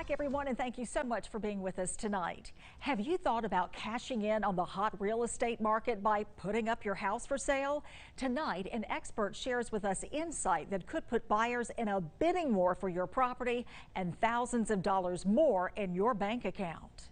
back, everyone, and thank you so much for being with us tonight. Have you thought about cashing in on the hot real estate market by putting up your house for sale? Tonight, an expert shares with us insight that could put buyers in a bidding war for your property and thousands of dollars more in your bank account.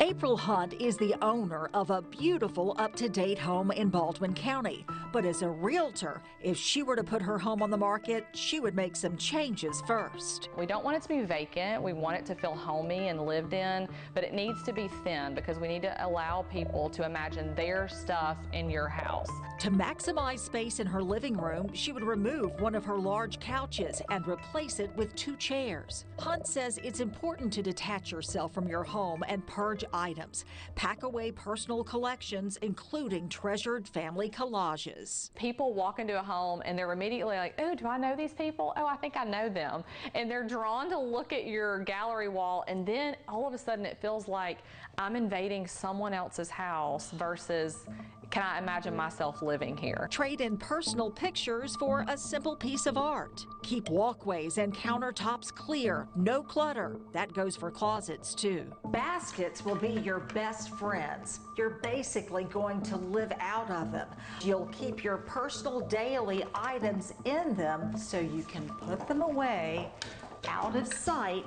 April Hunt is the owner of a beautiful, up-to-date home in Baldwin County. But as a realtor, if she were to put her home on the market, she would make some changes first. We don't want it to be vacant. We want it to feel homey and lived in, but it needs to be thin because we need to allow people to imagine their stuff in your house. To maximize space in her living room, she would remove one of her large couches and replace it with 2 chairs. Hunt says it's important to detach yourself from your home and purge items. Pack away personal collections, including treasured family collages. People walk into a home and they're immediately like, oh, do I know these people? Oh, I think I know them. And they're drawn to look at your gallery wall, and then all of a sudden it feels like I'm invading someone else's house versus can I imagine myself living here? Trade in personal pictures for a simple piece of art. Keep walkways and countertops clear, no clutter. That goes for closets too. Baskets will be your best friends. You're basically going to live out of them. You'll keep your personal daily items in them so you can put them away out of sight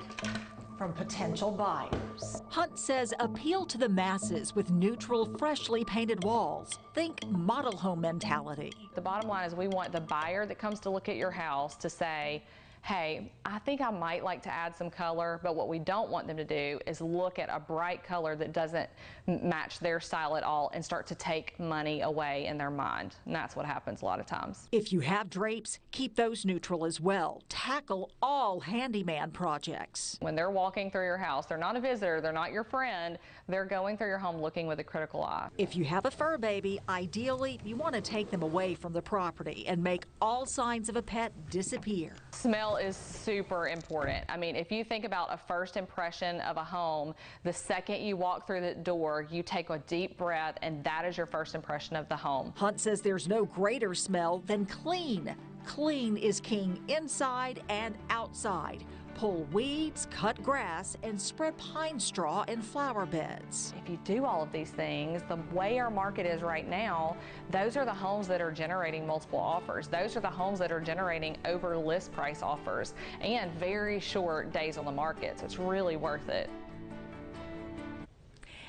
from potential buyers. Hunt says appeal to the masses with neutral, freshly painted walls. Think model home mentality. The bottom line is we want the buyer that comes to look at your house to say, hey, I think I might like to add some color, but what we don't want them to do is look at a bright color that doesn't match their style at all and start to take money away in their mind. And that's what happens a lot of times. If you have drapes, keep those neutral as well. Tackle all handyman projects. When they're walking through your house, they're not a visitor, they're not your friend, they're going through your home looking with a critical eye. If you have a fur baby, ideally you want to take them away from the property and make all signs of a pet disappear. Smell is super important. I mean, if you think about a first impression of a home, the second you walk through the door, you take a deep breath, and that is your first impression of the home. Hunt says there's no greater smell than clean. Clean is king inside and outside. Pull weeds, cut grass, and spread pine straw in flower beds. If you do all of these things, the way our market is right now, those are the homes that are generating multiple offers. Those are the homes that are generating over list price offers and very short days on the market, so it's really worth it.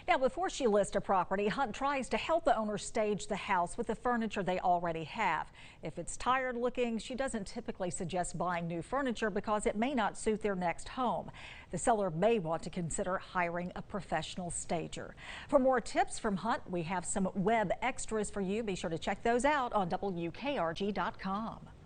Now, before she lists a property, Hunt tries to help the owner stage the house with the furniture they already have. If it's tired looking, she doesn't typically suggest buying new furniture because it may not suit their next home. The seller may want to consider hiring a professional stager. For more tips from Hunt, we have some web extras for you. Be sure to check those out on WKRG.com.